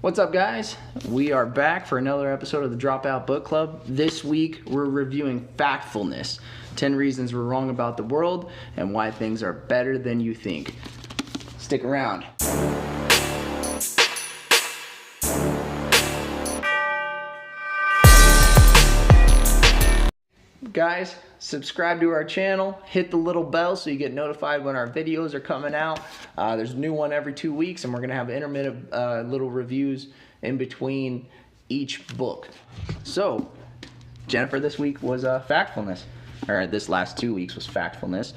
What's up, guys? We are back for another episode of the Dropout Book Club. This week, we're reviewing Factfulness, 10 Reasons We're Wrong About the World and Why Things Are Better Than You Think. Stick around. Guys, subscribe to our channel, hit the little bell so you get notified when our videos are coming out. There's a new one every 2 weeks, and we're going to have intermittent little reviews in between each book. So, Jennifer, this week was Factfulness, or this last 2 weeks was Factfulness.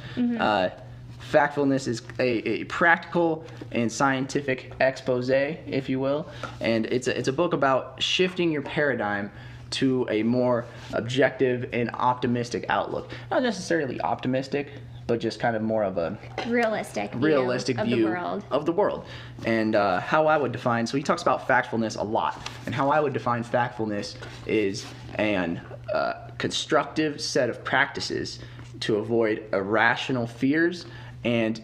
Factfulness is a practical and scientific expose, if you will, and it's a book about shifting your paradigm to a more objective and optimistic outlook. Not necessarily optimistic, but just kind of more of a realistic view of the world. And how I would define, so he talks about factfulness a lot, and how I would define factfulness is an constructive set of practices to avoid irrational fears and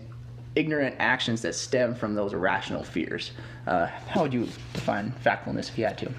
ignorant actions that stem from those irrational fears. How would you define factfulness if you had to?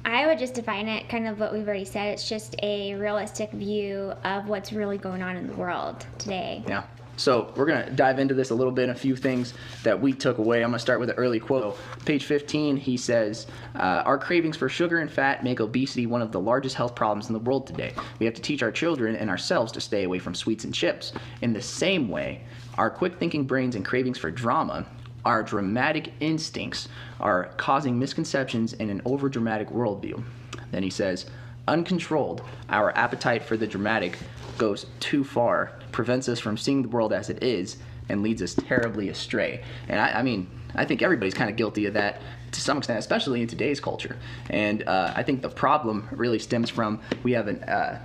I would just define it kind of what we've already said. It's just a realistic view of what's really going on in the world today. Yeah. So we're going to dive into this a little bit, a few things that we took away. I'm going to start with an early quote. Page 15, he says, our cravings for sugar and fat make obesity one of the largest health problems in the world today. We have to teach our children and ourselves to stay away from sweets and chips. In the same way, our quick-thinking brains and cravings for drama, our dramatic instincts, are causing misconceptions and an overdramatic worldview. Then he says, uncontrolled, our appetite for the dramatic goes too far, prevents us from seeing the world as it is, and leads us terribly astray. And I think everybody's kind of guilty of that to some extent, especially in today's culture. And I think the problem really stems from we have an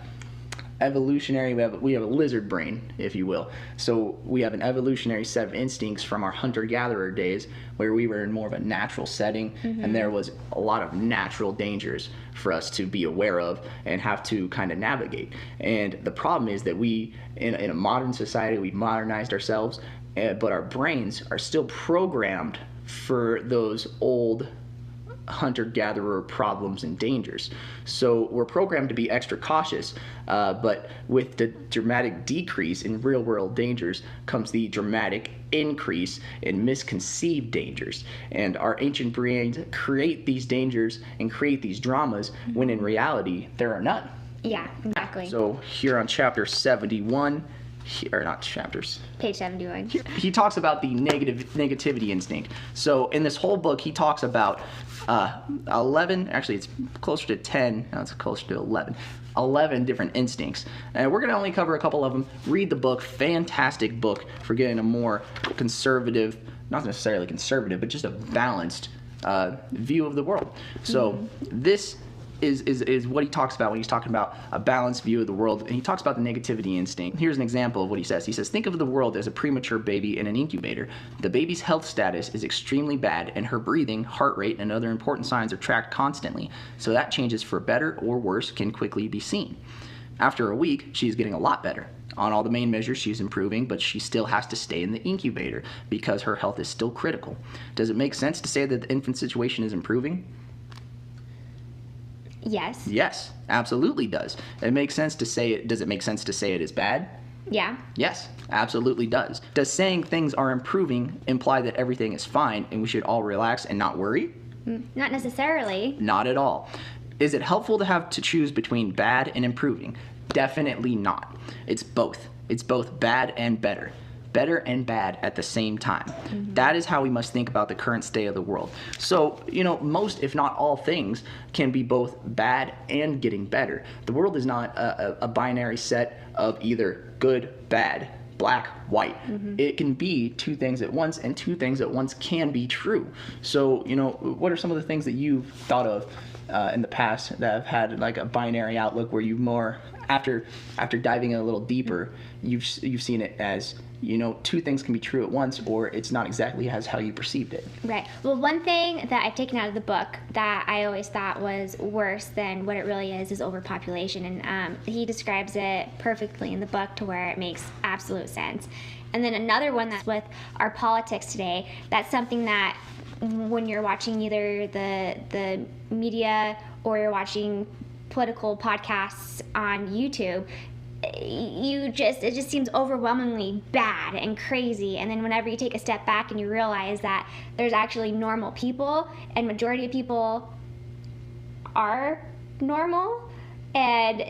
evolutionary, we have a lizard brain, if you will. So we have an evolutionary set of instincts from our hunter-gatherer days where we were in more of a natural setting, and there was a lot of natural dangers for us to be aware of and have to kind of navigate. And the problem is that we, in a modern society, we've modernized ourselves, but our brains are still programmed for those old hunter-gatherer problems and dangers. So we're programmed to be extra cautious, but with the dramatic decrease in real-world dangers comes the dramatic increase in misconceived dangers. And our ancient brains create these dangers and create these dramas when in reality there are none. Yeah, exactly. So here on chapter 71, or not chapters. Page 71. He talks about the negativity instinct. So in this whole book, he talks about 11, actually it's closer to 10, now it's closer to 11 different instincts. And we're going to only cover a couple of them. Read the book, fantastic book for getting a more conservative, not necessarily conservative, but just a balanced view of the world. So this is what he talks about when he's talking about a balanced view of the world, and he talks about the negativity instinct. Here's an example of what he says. He says, think of the world as a premature baby in an incubator. The baby's health status is extremely bad, and her breathing, heart rate, and other important signs are tracked constantly, so that changes for better or worse can quickly be seen. After a week, she's getting a lot better. On all the main measures, she's improving, but she still has to stay in the incubator because her health is still critical. Does it make sense to say that the infant situation is improving? Yes. Yes, absolutely does. It makes sense to say it. Does it make sense to say it is bad? Yeah. Yes, absolutely does. Does saying things are improving imply that everything is fine and we should all relax and not worry? Not necessarily. Not at all. Is it helpful to have to choose between bad and improving? Definitely not. It's both. It's both bad and better. Better and bad at the same time. That is how we must think about the current state of the world. So, most, if not all things, can be both bad and getting better. The world is not a binary set of either good, bad, black, white. It can be two things at once, and two things at once can be true. So, what are some of the things that you've thought of in the past that have had like a binary outlook where you more, after diving in a little deeper, you've seen it as, two things can be true at once, or it's not exactly as how you perceived it. Right. Well, one thing that I've taken out of the book that I always thought was worse than what it really is overpopulation. And he describes it perfectly in the book to where it makes absolute sense. And then another one that's with our politics today, that's something that when you're watching either the media or you're watching political podcasts on YouTube, it just seems overwhelmingly bad and crazy. And then whenever you take a step back and you realize that there's actually normal people, and majority of people are normal, and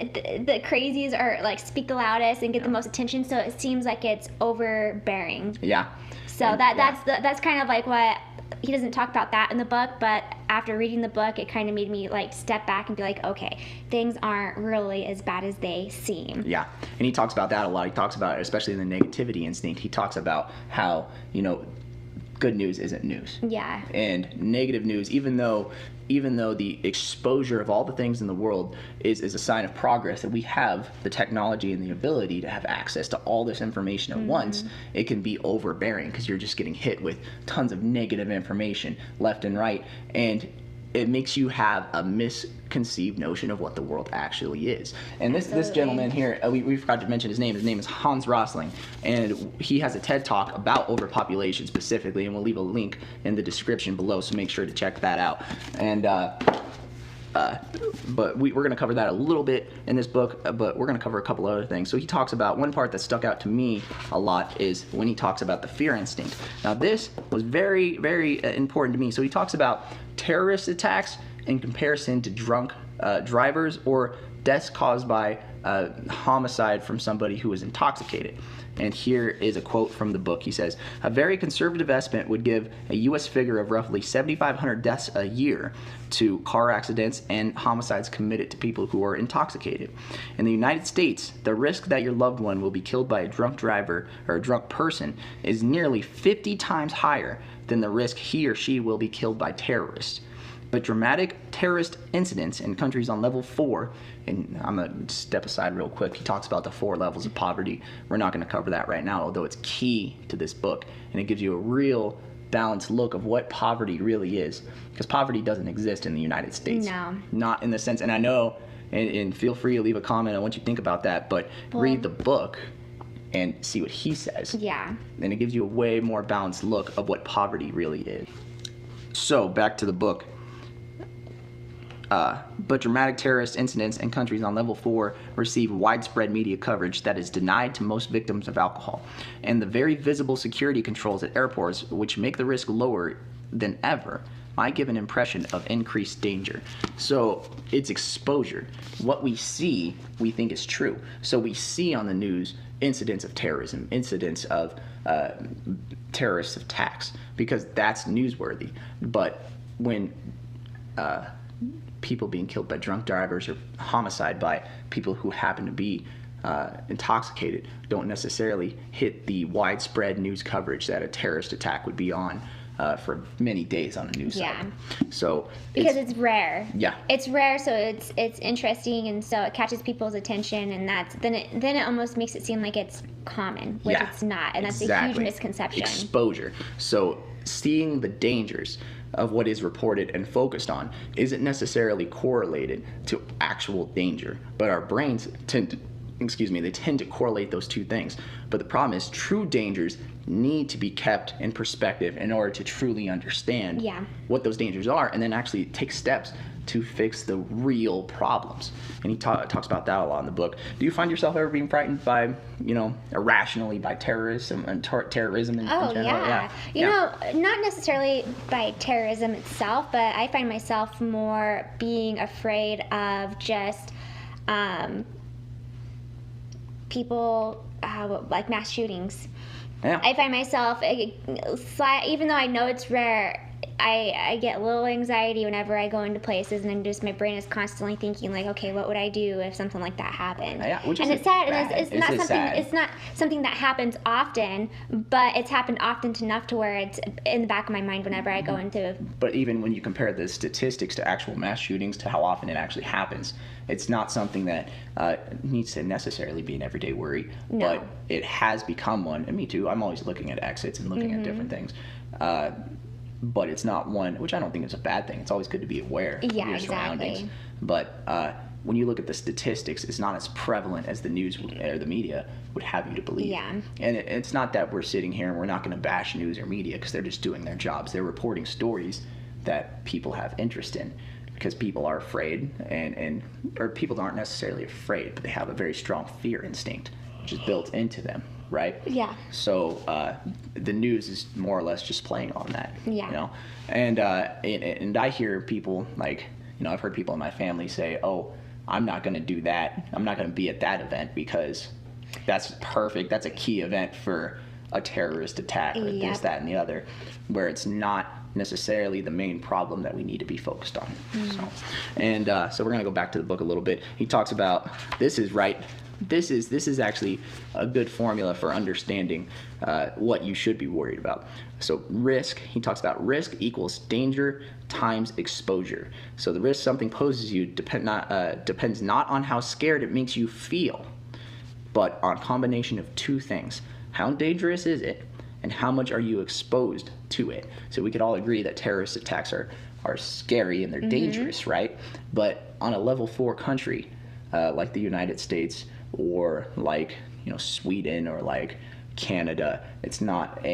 the crazies are like speak the loudest and get the most attention, so it seems like it's overbearing. Yeah. So that's kind of like what he doesn't talk about that in the book, but after reading the book, it kind of made me like step back and be like, okay, things aren't really as bad as they seem. Yeah, and he talks about that a lot. He talks about, especially in the negativity instinct, he talks about how, good news isn't news. Yeah. And negative news, even though the exposure of all the things in the world is a sign of progress, that we have the technology and the ability to have access to all this information at once, it can be overbearing because you're just getting hit with tons of negative information left and right, and it makes you have a misconceived notion of what the world actually is. And this gentleman here, we forgot to mention his name. His name is Hans Rosling, and he has a TED Talk about overpopulation specifically, and we'll leave a link in the description below, so make sure to check that out. And but we're going to cover that a little bit in this book, but we're going to cover a couple other things. So he talks about, one part that stuck out to me a lot is when he talks about the fear instinct. Now this was very, very important to me. So he talks about terrorist attacks in comparison to drunk drivers or deaths caused by homicide from somebody who is intoxicated. And here is a quote from the book. He says, a very conservative estimate would give a U.S. figure of roughly 7,500 deaths a year to car accidents and homicides committed to people who are intoxicated. In the United States, the risk that your loved one will be killed by a drunk driver or a drunk person is nearly 50 times higher than the risk he or she will be killed by terrorists. But dramatic terrorist incidents in countries on level 4, and I'm going to step aside real quick. He talks about the 4 levels of poverty. We're not going to cover that right now, although it's key to this book, and it gives you a real balanced look of what poverty really is, because poverty doesn't exist in the United States. No. Not in the sense, and I know, and feel free to leave a comment on what you think about that, but read the book and see what he says. Yeah. And it gives you a way more balanced look of what poverty really is. So, back to the book. But dramatic terrorist incidents in countries on level 4 receive widespread media coverage that is denied to most victims of alcohol. And the very visible security controls at airports, which make the risk lower than ever, might give an impression of increased danger. So it's exposure. What we see, we think is true. So we see on the news incidents of terrorism, incidents of terrorist attacks, because that's newsworthy. But when people being killed by drunk drivers or homicide by people who happen to be intoxicated don't necessarily hit the widespread news coverage that a terrorist attack would be on for many days on a news site. So because it's rare. Yeah. It's rare, so it's interesting, and so it catches people's attention, and then it almost makes it seem like it's common, which it's not, and that's a huge misconception. Exposure. So seeing the dangers of what is reported and focused on isn't necessarily correlated to actual danger, but our brains tend to correlate those two things. But the problem is true dangers need to be kept in perspective in order to truly understand what those dangers are, and then actually take steps to fix the real problems. And he talks about that a lot in the book. Do you find yourself ever being frightened by, irrationally by terrorism in general? Yeah. You know, not necessarily by terrorism itself, but I find myself more being afraid of just people, like mass shootings. Yeah. I find myself, even though I know it's rare, I get a little anxiety whenever I go into places, and my brain is constantly thinking like, okay, what would I do if something like that happened? Yeah, and it's sad. And it's not something that happens often, but it's happened often enough to where it's in the back of my mind whenever I go into. But even when you compare the statistics to actual mass shootings to how often it actually happens, it's not something that needs to necessarily be an everyday worry. No. But it has become one, and me too. I'm always looking at exits and looking at different things. But it's not one, which I don't think is a bad thing. It's always good to be aware of your surroundings. But when you look at the statistics, it's not as prevalent as the news or the media would have you to believe. Yeah. And it's not that we're sitting here and we're not going to bash news or media, because they're just doing their jobs. They're reporting stories that people have interest in, because people are afraid, or people aren't necessarily afraid, but they have a very strong fear instinct, which is built into them, right? Yeah. So the news is more or less just playing on that. Yeah. You know, and I hear people like, you know, I've heard people in my family say, "Oh, I'm not going to do that. I'm not going to be at that event because that's perfect. That's a key event for a terrorist attack or this, that, and the other," where it's not necessarily the main problem that we need to be focused on. So we're going to go back to the book a little bit. He talks about, this is actually a good formula for understanding what you should be worried about. So risk, he talks about risk equals danger times exposure. So the risk something poses you depends not on how scared it makes you feel, but on a combination of two things. How dangerous is it, and how much are you exposed to it? So we could all agree that terrorist attacks are scary and they're dangerous, right? But on a level 4 country like the United States, or like, you know, Sweden, or like Canada, it's not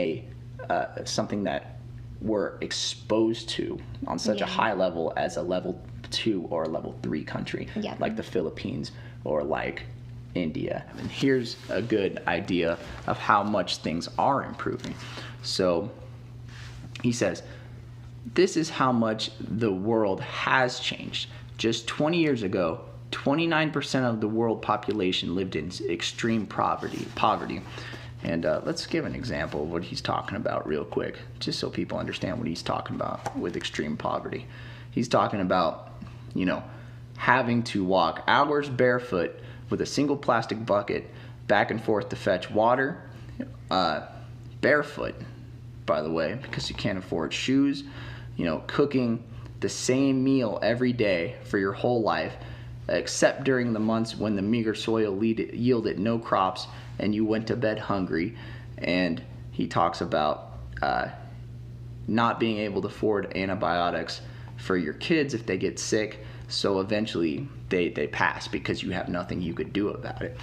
something that we're exposed to on such a high level as a level 2 or a level 3 country, like the Philippines or like India. And here's a good idea of how much things are improving. So he says, this is how much the world has changed. Just 20 years ago, 29% of the world population lived in extreme poverty. And let's give an example of what he's talking about real quick, just so people understand what he's talking about with extreme poverty. He's talking about, you know, having to walk hours barefoot with a single plastic bucket back and forth to fetch water, barefoot, by the way, because you can't afford shoes, you know, cooking the same meal every day for your whole life, except during the months when the meager soil yielded no crops and you went to bed hungry. And he talks about not being able to afford antibiotics for your kids if they get sick, so eventually they pass because you have nothing you could do about it.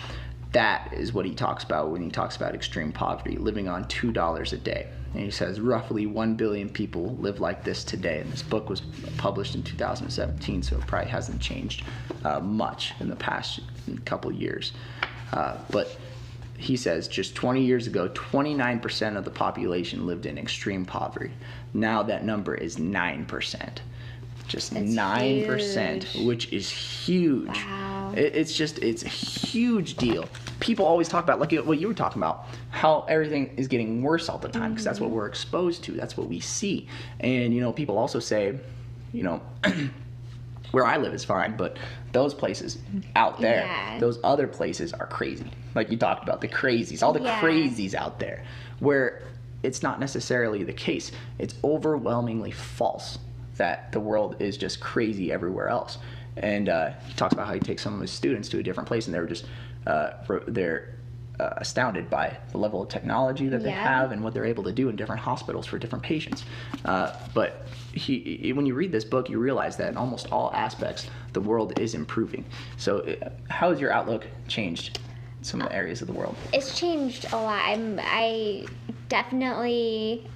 That is what he talks about when he talks about extreme poverty, living on $2 a day. And he says roughly 1 billion people live like this today. And this book was published in 2017, so it probably hasn't changed much in the past couple years. But he says just 20 years ago, 29% of the population lived in extreme poverty. Now that number is 9%. Just That's 9%, huge. which is huge. Wow. It's a huge deal. People always talk about, like what you were talking about, how everything is getting worse all the time, because that's what we're exposed to. That's what we see. And, you know, people also say, you know, where I live is fine, but those places out there, those other places are crazy. Like you talked about, the crazies, all the crazies out there, where it's not necessarily the case. It's overwhelmingly false that the world is just crazy everywhere else. And he talks about how he takes some of his students to a different place, and they're just they're astounded by the level of technology that they have and what they're able to do in different hospitals for different patients. But when you read this book, you realize that in almost all aspects, the world is improving. So how has your outlook changed in some of the areas of the world? It's changed a lot. I definitely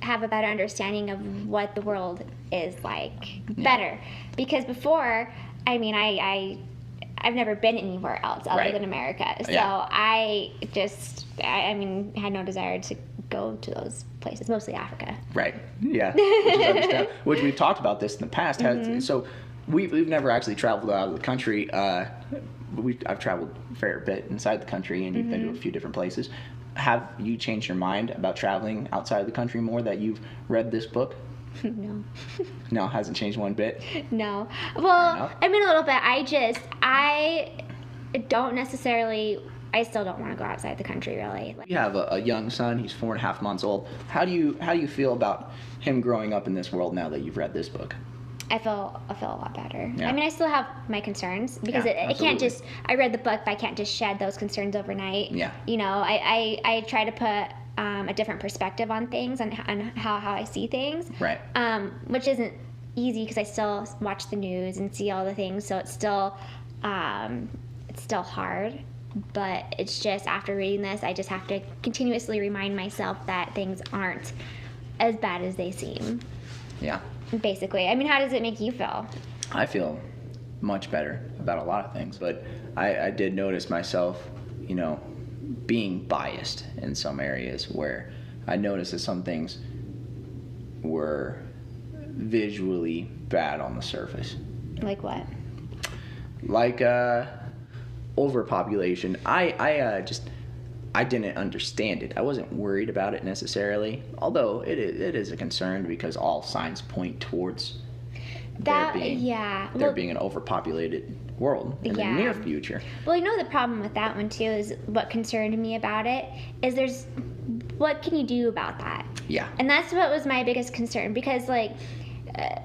have a better understanding of what the world is like better, because before, I mean, I've never been anywhere else other than America, so I mean, had no desire to go to those places, mostly Africa. Right. Yeah. Which is understandable. Which we've talked about this in the past. So we've never actually traveled out of the country. I've traveled a fair bit inside the country, and you've been to a few different places. Have you changed your mind about traveling outside of the country more that you've read this book? No. No, hasn't changed one bit? No. Well, I mean, a little bit. I don't necessarily, I still don't want to go outside the country, really. You have a young son. He's 4.5 months old. How do you feel about him growing up in this world now that you've read this book? I feel a lot better. Yeah. I mean, I still have my concerns, because it can't just, I read the book, but I can't just shed those concerns overnight. Yeah. You know, I try to put a different perspective on things and how I see things. Right. Which isn't easy, because I still watch the news and see all the things, so it's still It's still hard, but it's just after reading this, I just have to continuously remind myself that things aren't as bad as they seem. Yeah. Basically. I mean, how does it make you feel? I feel much better about a lot of things, but I did notice myself, being biased in some areas where I noticed that some things were visually bad on the surface. Like what? Like overpopulation. I didn't understand it. I wasn't worried about it necessarily, although it is a concern because all signs point towards there being an overpopulated world in the near future. Well, the problem with that one too is what concerned me about it is what can you do about that? Yeah. And that's what was my biggest concern, because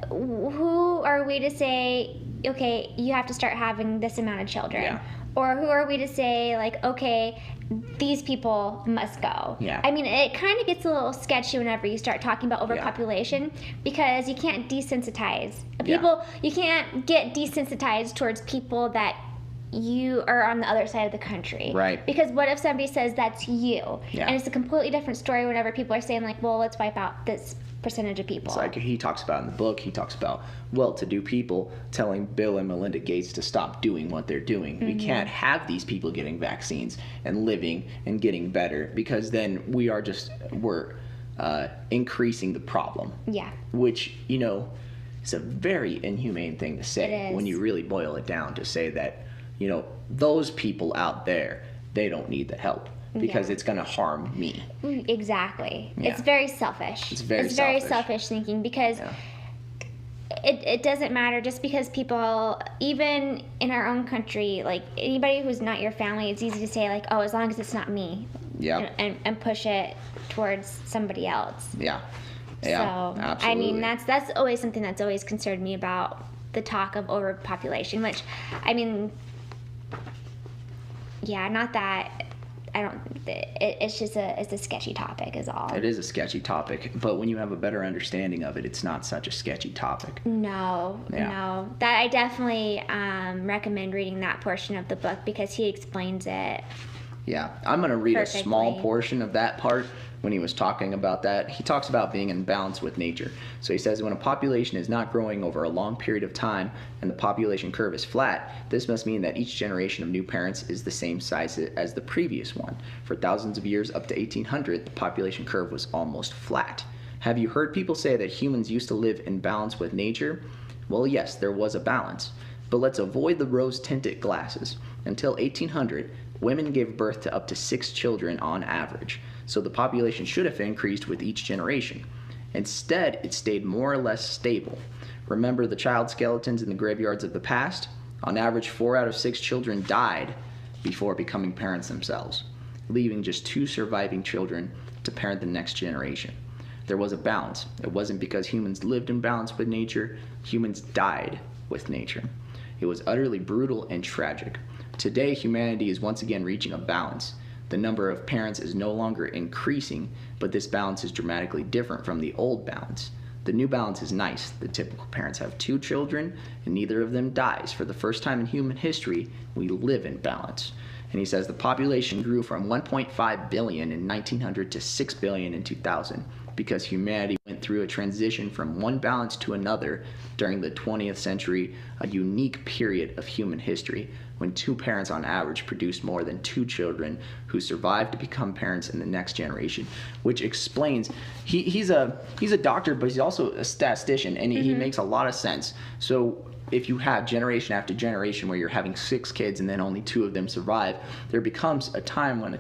who are we to say, okay, you have to start having this amount of children? Yeah. Or who are we to say, okay, these people must go? Yeah. I mean, it kind of gets a little sketchy whenever you start talking about overpopulation, because you can't desensitize people. You can't get desensitized towards people that you are on the other side of the country. Right. Because what if somebody says that's you? Yeah. And it's a completely different story whenever people are saying, well, let's wipe out this percentage of people. It's like he talks about in the book, he talks about well-to-do people telling Bill and Melinda Gates to stop doing what they're doing. Mm-hmm. We can't have these people getting vaccines and living and getting better, because then we're increasing the problem. Yeah. Which, is a very inhumane thing to say when you really boil it down, to say that, those people out there, they don't need the help. Because it's going to harm me. Exactly. Yeah. It's very selfish. It's very selfish thinking, because it doesn't matter just because people, even in our own country, anybody who's not your family, it's easy to say as long as it's not me. Yeah. And push it towards somebody else. Yeah. Yeah. So, absolutely. I mean, that's always something that's always concerned me about the talk of overpopulation, which, I mean, not that... it's a sketchy topic is all. It is a sketchy topic, but when you have a better understanding of it, it's not such a sketchy topic. No. That I definitely recommend reading that portion of the book, because he explains it. Yeah, I'm going to read perfectly. A small portion of that part when he was talking about that. He talks about being in balance with nature. So he says, when a population is not growing over a long period of time and the population curve is flat, this must mean that each generation of new parents is the same size as the previous one. For thousands of years up to 1800, the population curve was almost flat. Have you heard people say that humans used to live in balance with nature? Well, yes, there was a balance. But let's avoid the rose-tinted glasses. Until 1800, women gave birth to up to 6 children on average. So the population should have increased with each generation. Instead, it stayed more or less stable. Remember the child skeletons in the graveyards of the past? On average, 4 out of 6 children died before becoming parents themselves, leaving just 2 surviving children to parent the next generation. There was a balance. It wasn't because humans lived in balance with nature. Humans died with nature. It was utterly brutal and tragic. Today, humanity is once again reaching a balance. The number of parents is no longer increasing, but this balance is dramatically different from the old balance. The new balance is nice. The typical parents have 2 children, and neither of them dies. For the first time in human history, we live in balance. And he says the population grew from 1.5 billion in 1900 to 6 billion in 2000, because humanity went through a transition from one balance to another during the 20th century, a unique period of human history, when 2 parents on average produced more than 2 children who survived to become parents in the next generation. Which explains, he's a doctor, but he's also a statistician, and he makes a lot of sense. So if you have generation after generation where you're having 6 kids and then only 2 of them survive, there becomes a time when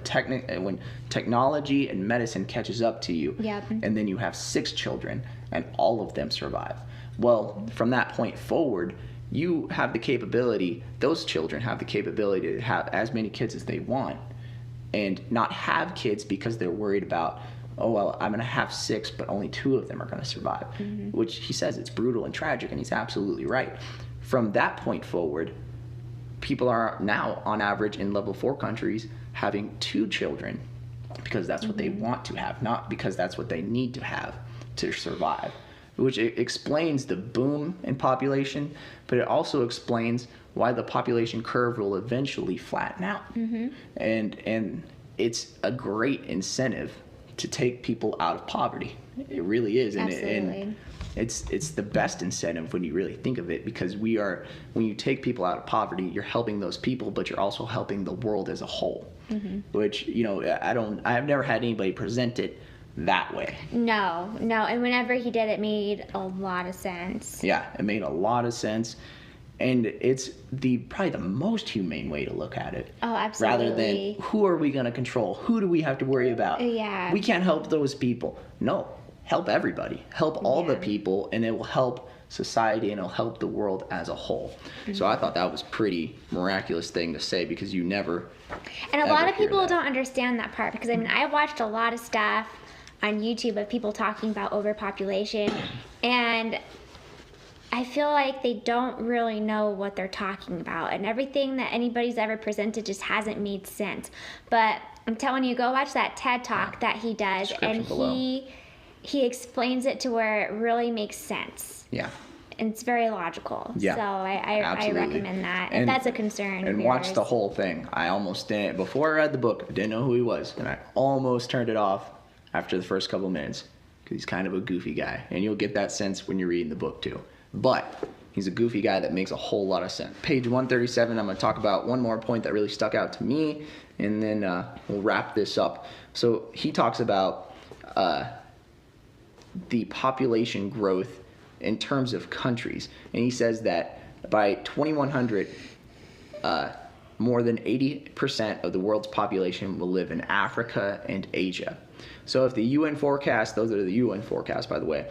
when technology and medicine catches up to you, and then you have 6 children and all of them survive. Well, from that point forward, you have the capability, those children have the capability to have as many kids as they want and not have kids because they're worried about, oh, well, I'm going to have 6, but only 2 of them are going to survive, which he says it's brutal and tragic, and he's absolutely right. From that point forward, people are now, on average, in level 4 countries, having 2 children because that's what they want to have, not because that's what they need to have to survive, which explains the boom in population, but it also explains why the population curve will eventually flatten out. And it's a great incentive to take people out of poverty. It really is. And it's the best incentive when you really think of it, because when you take people out of poverty, you're helping those people, but you're also helping the world as a whole. Which, I've never had anybody present it that way. No, and whenever he did, it made a lot of sense. Yeah, it made a lot of sense, and it's probably the most humane way to look at it. Oh, absolutely. Rather than who are we going to control? Who do we have to worry about? Yeah. We can't help those people. No, help everybody. Help all the people, and it will help society, and it'll help the world as a whole. So I thought that was pretty miraculous thing to say, because you never. And a lot of people don't understand that part, because I watched a lot of stuff on YouTube of people talking about overpopulation, and I feel like they don't really know what they're talking about, and everything that anybody's ever presented just hasn't made sense. But I'm telling you, go watch that TED Talk that he does, and he explains it to where it really makes sense. Yeah. And it's very logical. Yeah. So I recommend that. If that's a concern. And watch the whole thing. I almost didn't, before I read the book, I didn't know who he was, and I almost turned it off after the first couple of minutes, because he's kind of a goofy guy, and you'll get that sense when you're reading the book too. But he's a goofy guy that makes a whole lot of sense. Page 137, I'm going to talk about one more point that really stuck out to me, and then we'll wrap this up. So he talks about the population growth in terms of countries, and he says that by 2100, more than 80% of the world's population will live in Africa and Asia. So if the UN forecast, those are the UN forecasts, by the way,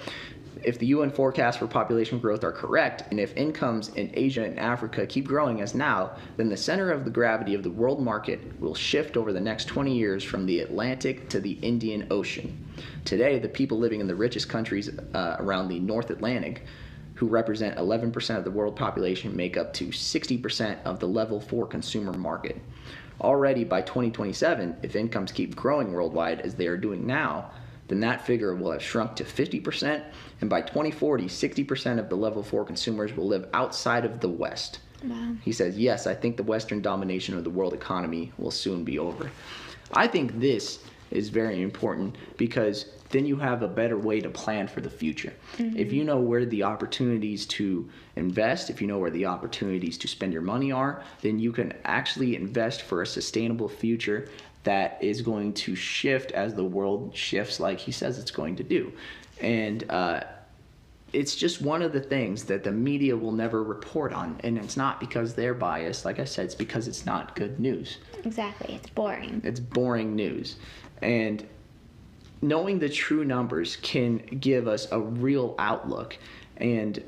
if the UN forecasts for population growth are correct, and if incomes in Asia and Africa keep growing as now, then the center of the gravity of the world market will shift over the next 20 years from the Atlantic to the Indian Ocean. Today, the people living in the richest countries around the North Atlantic, who represent 11% of the world population, make up to 60% of the level 4 consumer market. Already by 2027, if incomes keep growing worldwide as they are doing now, then that figure will have shrunk to 50%, and by 2040, 60% of the level 4 consumers will live outside of the West. Wow. He says, yes, I think the Western domination of the world economy will soon be over. I think this is very important, because then you have a better way to plan for the future. If you know where the opportunities to invest, if you know where the opportunities to spend your money are, then you can actually invest for a sustainable future that is going to shift as the world shifts, like he says it's going to do. And it's just one of the things that the media will never report on. And it's not because they're biased. Like I said, it's because it's not good news. Exactly. It's boring. It's boring news. And knowing the true numbers can give us a real outlook, and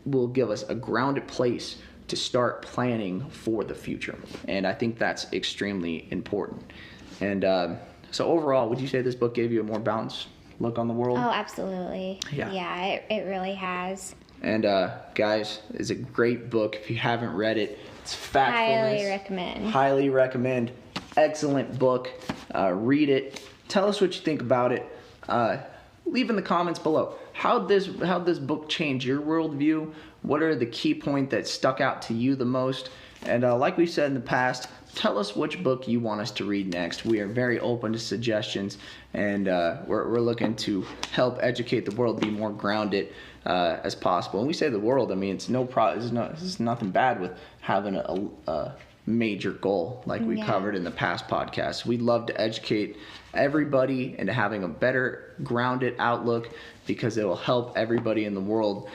will give us a grounded place to start planning for the future. And I think that's extremely important. And so overall, would you say this book gave you a more balanced look on the world? Oh, absolutely. Yeah. It really has. And guys, it's a great book. If you haven't read it, it's Factfulness. Highly recommend. Excellent book. Read it. Tell us what you think about it. Leave in the comments below. How'd this book change your worldview? What are the key points that stuck out to you the most? And like we said in the past, tell us which book you want us to read next. We are very open to suggestions, and we're looking to help educate the world, be more grounded as possible. When we say the world, I mean it's there's nothing bad with having a major goal like we covered in the past podcasts. We'd love to educate everybody into having a better grounded outlook, because it will help everybody in the world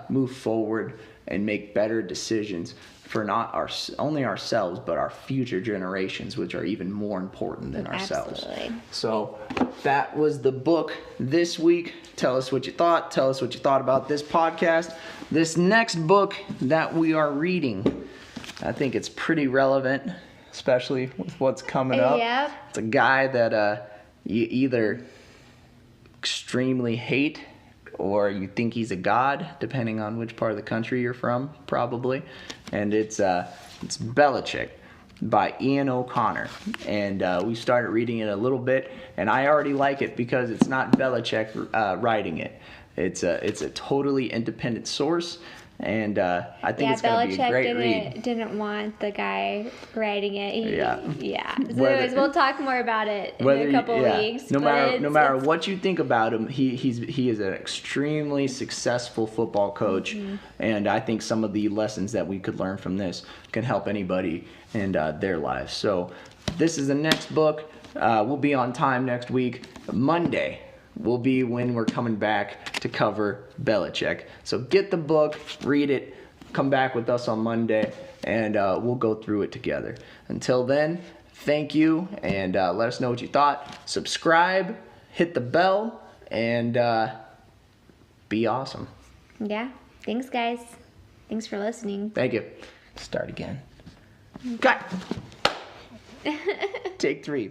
move forward and make better decisions for not only ourselves, but our future generations, which are even more important than ourselves. Absolutely. So that was the book this week. Tell us what you thought. Tell us what you thought about this podcast. This next book that we are reading, I think it's pretty relevant, especially with what's coming up. Yep. It's a guy that you either extremely hate or you think he's a god, depending on which part of the country you're from, probably. And it's Belichick by Ian O'Connor. And we started reading it a little bit, and I already like it because it's not Belichick writing it. It's a totally independent source, and I think it's going to be a great read. Didn't want the guy writing it. Yeah. So Whether- anyways, we'll talk more about it in a couple weeks. No matter what you think about him, he is an extremely successful football coach, and I think some of the lessons that we could learn from this can help anybody in their lives. So this is the next book. We'll be on time next week. Monday will be when we're coming back to cover Belichick. So get the book, read it, come back with us on Monday, and we'll go through it together. Until then, thank you, and let us know what you thought. Subscribe, hit the bell, and be awesome. Yeah. Thanks, guys. Thanks for listening. Thank you. Start again. Cut. Take 3.